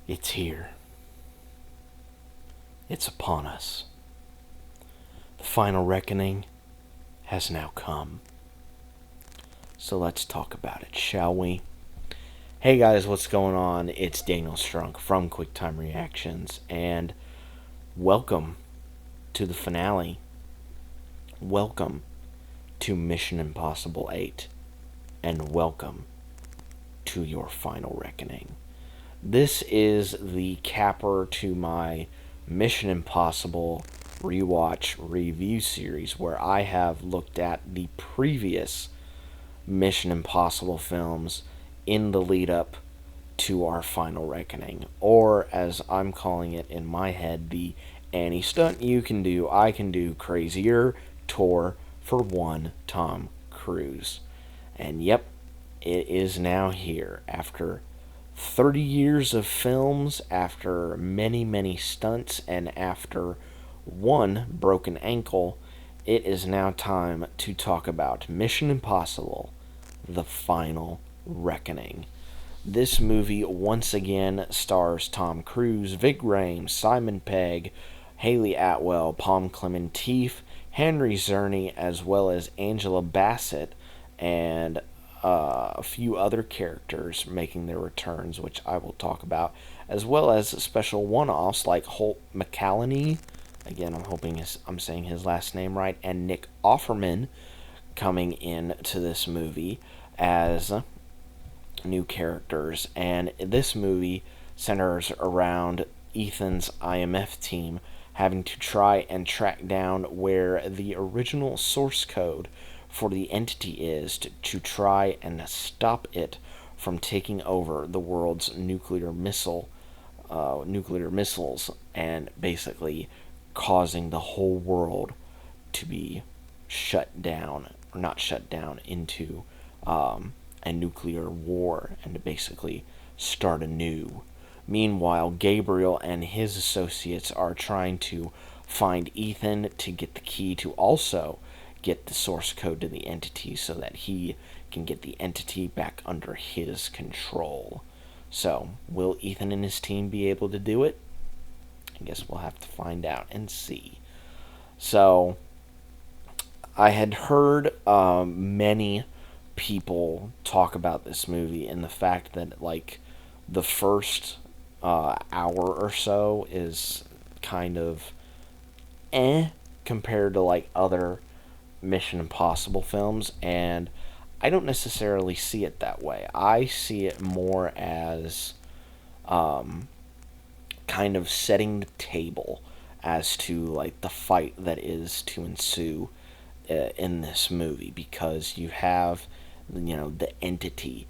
It's here. It's upon us. The final reckoning has now come. So let's talk about it, shall we? Hey guys, what's going on? It's Daniel Strunk from QuickTime Reactions, and welcome to the finale. Welcome to Mission Impossible 8, and welcome to your final reckoning. This is the capper to my Mission Impossible rewatch review series, where I have looked at the previous Mission Impossible films in the lead up to our final reckoning, or as I'm calling it in my head, the any stunt you can do, I can do crazier tour for one Tom Cruise. And yep, it is now here after 30 years of films, after many, many stunts, and after one broken ankle. It is now time to talk about Mission Impossible, The Final Reckoning. This movie once again stars Tom Cruise, vingrhames, simonpegg, hayleyatwell, pomklementieff, Henry Czerny, as well as Angela Bassett, and a few other characters making their returns, which I will talk about, as well as special one-offs like Holt McCallany, again I'm hoping I'm saying his last name right, and Nick Offerman coming in to this movie as new characters. And this movie centers around Ethan's IMF team having to try and track down where the original source code for the entity is to try and stop it from taking over the world's nuclear missiles, and basically causing the whole world to be shut down, or not shut down, into a nuclear war, and to basically start anew. Meanwhile, Gabriel and his associates are trying to find Ethan to get the key to also get the source code to the entity so that he can get the entity back under his control. So, will Ethan and his team be able to do it? I guess we'll have to find out and see. So, I had heard many people talk about this movie and the fact that, like, the first hour or so is kind of compared to, like, other Mission Impossible films, and I don't necessarily see it that way. I see it more as kind of setting the table as to, like, the fight that is to ensue in this movie, because you have, the entity,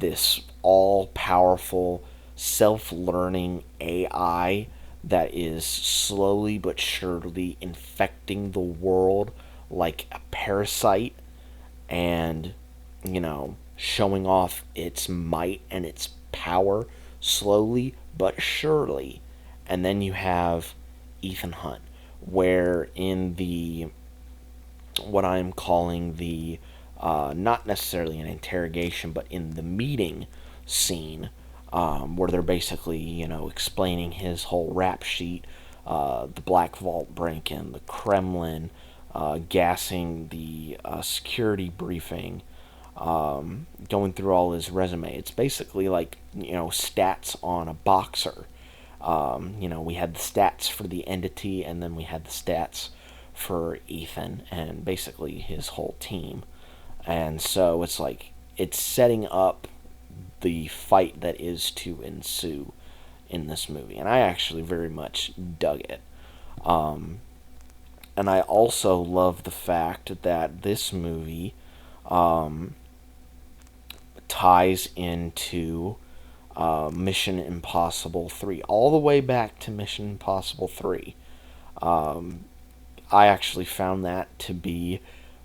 this all-powerful, self-learning AI that is slowly but surely infecting the world like a parasite, and, showing off its might and its power slowly but surely. And then you have Ethan Hunt, where in the, what I'm calling the, not necessarily an interrogation, but in the meeting scene, where they're basically, explaining his whole rap sheet, the Black Vault break-in, the Kremlin, gassing the security briefing, going through all his resume. It's basically like, stats on a boxer. We had the stats for the entity, and then we had the stats for Ethan and basically his whole team. And so it's like, it's setting up the fight that is to ensue in this movie, and I actually very much dug it. And I also love the fact that this movie ties into Mission Impossible 3, all the way back to Mission Impossible 3. I actually found that to be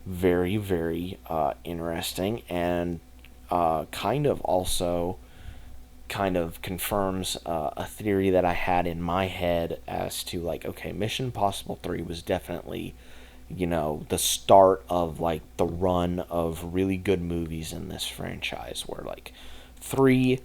very, very interesting, and kind of confirms a theory that I had in my head as to, like, okay, Mission Impossible 3 was definitely, the start of, like, the run of really good movies in this franchise, where, like, 3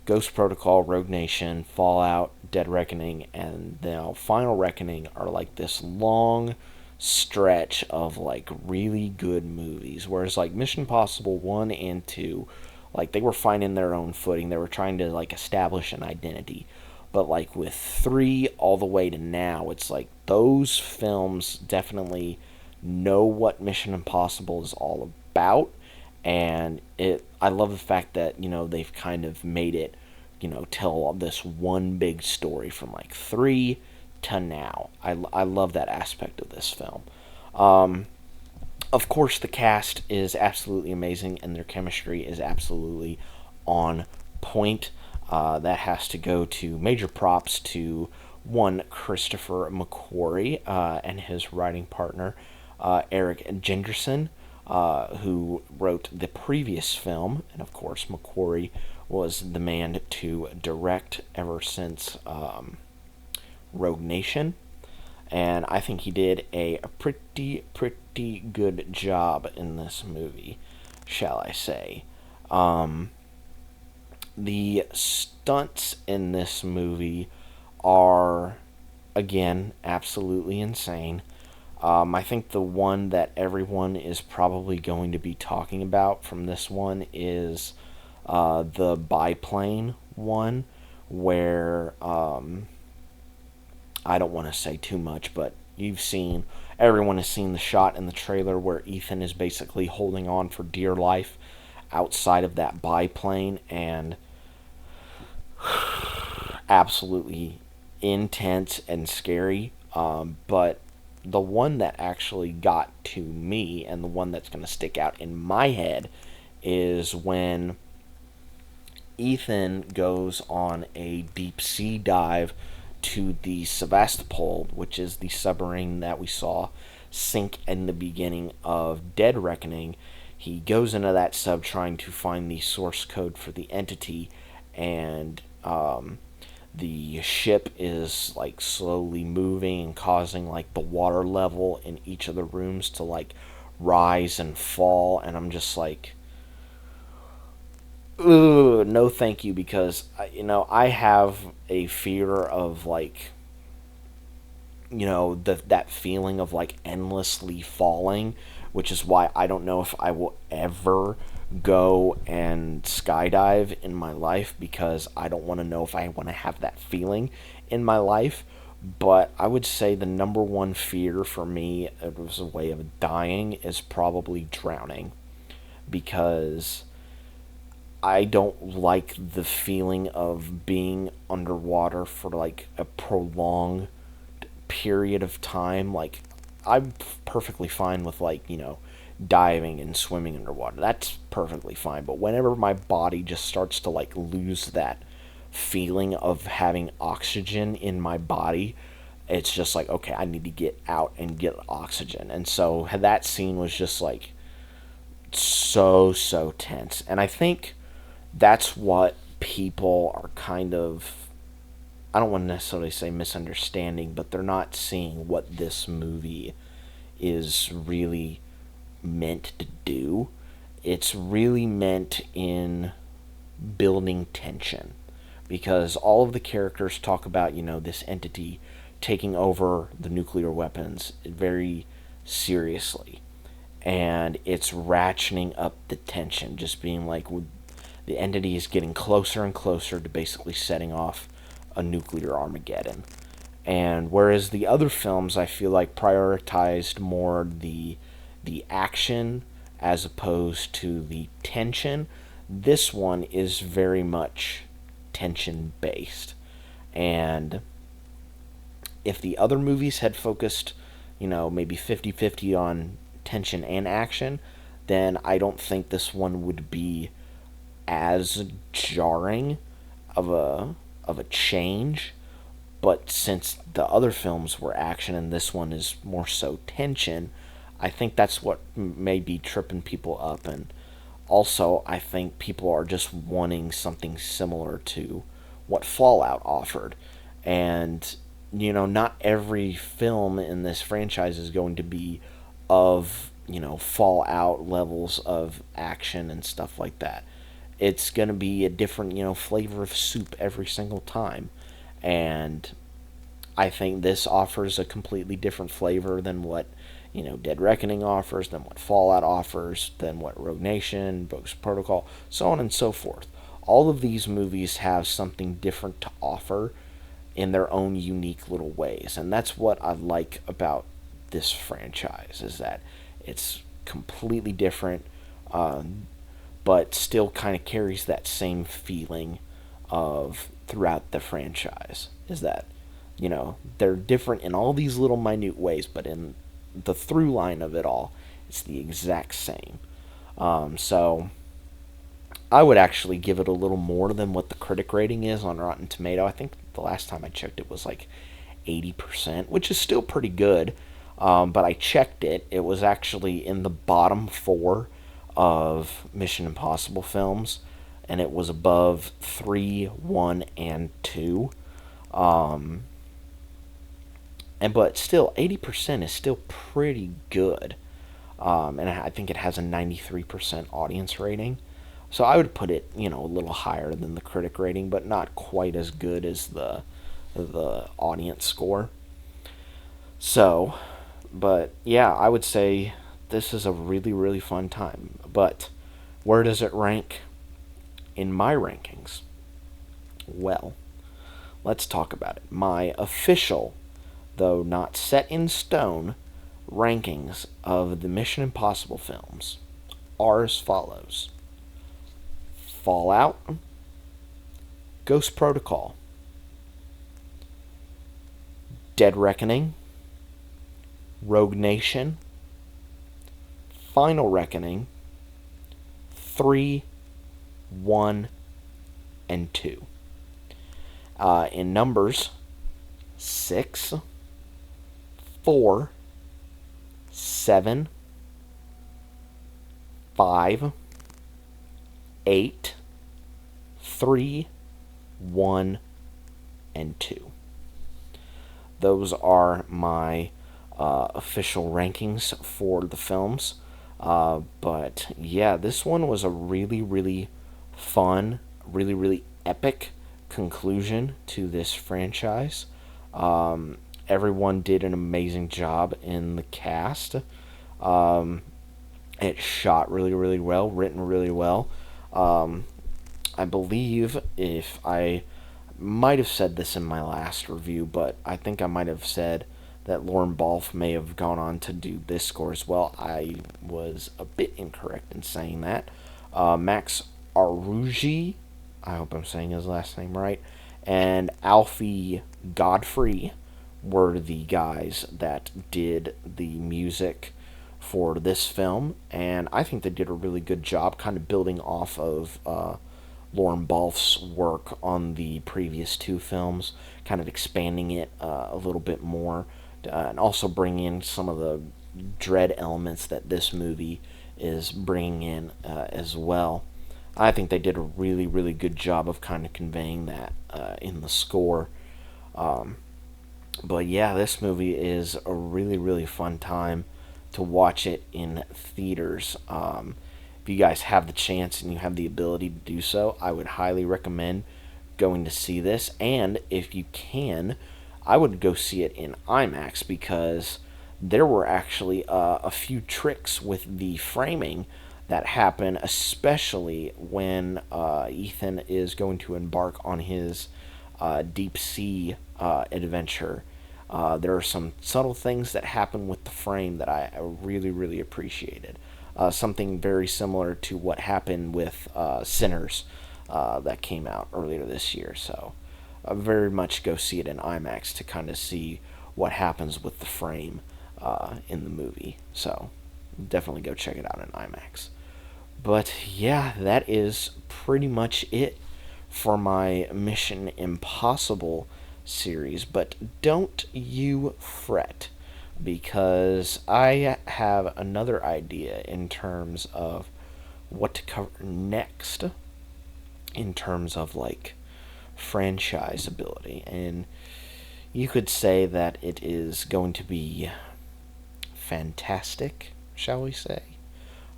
Ghost Protocol, Rogue Nation, Fallout, Dead Reckoning, and now Final Reckoning are like this long stretch of like really good movies. Whereas like Mission Impossible 1 and 2, like they were finding their own footing. They were trying to like establish an identity. But like with 3 all the way to now, it's like those films definitely know what Mission Impossible is all about. And I love the fact that, they've kind of made it, tell this one big story from like 3 to now. I love that aspect of this film. Of course, the cast is absolutely amazing, and their chemistry is absolutely on point. That has to go to major props to one, Christopher McQuarrie, and his writing partner, Eric Jenderson, who wrote the previous film. And of course, McQuarrie was the man to direct ever since Rogue Nation. And I think he did a pretty good job in this movie, shall I say. The stunts in this movie are, again, absolutely insane. I think the one that everyone is probably going to be talking about from this one is the biplane one, where I don't want to say too much, but everyone has seen the shot in the trailer where Ethan is basically holding on for dear life outside of that biplane, and absolutely intense and scary. But the one that actually got to me, and the one that's going to stick out in my head, is when Ethan goes on a deep sea dive to the Sevastopol, which is the submarine that we saw sink in the beginning of Dead Reckoning. He goes into that sub trying to find the source code for the entity, and the ship is like slowly moving and causing like the water level in each of the rooms to like rise and fall, and I'm just like, ugh, no thank you, because I have a fear of like, that feeling of like endlessly falling, which is why I don't know if I will ever go and skydive in my life, because I don't want to know if I want to have that feeling in my life. But I would say the number one fear for me as a way of dying is probably drowning, because I don't like the feeling of being underwater for like a prolonged period of time. Like, I'm perfectly fine with like, diving and swimming underwater. That's perfectly fine. But whenever my body just starts to like lose that feeling of having oxygen in my body, it's just like, okay, I need to get out and get oxygen. And so that scene was just like so tense. And I think that's what people are kind of, I don't want to necessarily say misunderstanding, but they're not seeing what this movie is really meant to do. It's really meant in building tension, because all of the characters talk about, this entity taking over the nuclear weapons very seriously, and it's ratcheting up the tension, just being like, the entity is getting closer and closer to basically setting off a nuclear Armageddon. And whereas the other films, I feel like, prioritized more the action as opposed to the tension, this one is very much tension based. And if the other movies had focused, maybe 50-50 on tension and action, then I don't think this one would be as jarring of a change. But since the other films were action and this one is more so tension, I think that's what may be tripping people up. And also, I think people are just wanting something similar to what Fallout offered. And, not every film in this franchise is going to be of, Fallout levels of action and stuff like that. it's going to be a different, flavor of soup every single time. And I think this offers a completely different flavor than what, Dead Reckoning offers, than what Fallout offers, than what Rogue Nation, Ghost Protocol, so on and so forth. All of these movies have something different to offer in their own unique little ways. And that's what I like about this franchise, is that it's completely different, but still kind of carries that same feeling of throughout the franchise. Is that, they're different in all these little minute ways, but in the through line of it all, it's the exact same. So I would actually give it a little more than what the critic rating is on Rotten Tomato. I think the last time I checked it was like 80%, which is still pretty good. But I checked it. It was actually in the bottom 4 of Mission Impossible films, and it was above 3, 1, and 2. But still, 80% is still pretty good. And I think it has a 93% audience rating. So I would put it, a little higher than the critic rating, but not quite as good as the audience score. So, but yeah, I would say this is a really, really fun time. But where does it rank in my rankings? Well, let's talk about it. My official, though not set in stone, rankings of the Mission Impossible films are as follows: Fallout, Ghost Protocol, Dead Reckoning, Rogue Nation, Final Reckoning, 3, 1, and 2. In numbers, 6, 4, 7, 5, 8, 3, 1, and 2. Those are my official rankings for the films. But yeah, this one was a really, really fun, really, really epic conclusion to this franchise. Everyone did an amazing job in the cast. It shot really, really well, written really well. I believe, if I might have said this in my last review, but I think I might have said that Lauren Balfe may have gone on to do this score as well. I was a bit incorrect in saying that. Max Aruji, I hope I'm saying his last name right, and Alfie Godfrey were the guys that did the music for this film, and I think they did a really good job kind of building off of Lauren Balfe's work on the previous 2 films, kind of expanding it a little bit more, and also bringing in some of the dread elements that this movie is bringing in as well. I think they did a really, really good job of kind of conveying that in the score. But yeah, this movie is a really, really fun time to watch it in theaters. If you guys have the chance and you have the ability to do so, I would highly recommend going to see this. And if you can, I would go see it in IMAX, because there were actually a few tricks with the framing that happen, especially when Ethan is going to embark on his deep sea adventure. There are some subtle things that happen with the frame that I really, really appreciated. Something very similar to what happened with Sinners that came out earlier this year. So very much go see it in IMAX to kind of see what happens with the frame in the movie. So definitely go check it out in IMAX. But yeah, that is pretty much it for my Mission Impossible series. But don't you fret, because I have another idea in terms of what to cover next in terms of like franchise ability. And you could say that it is going to be fantastic, shall we say.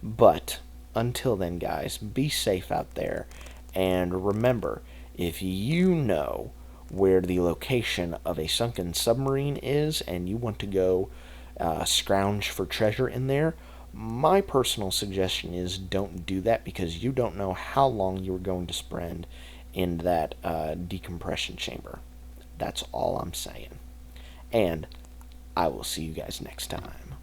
But until then, guys, be safe out there. And remember, if you know where the location of a sunken submarine is and you want to go scrounge for treasure in there, my personal suggestion is don't do that, because you don't know how long you're going to spend in that decompression chamber. That's all I'm saying. And I will see you guys next time.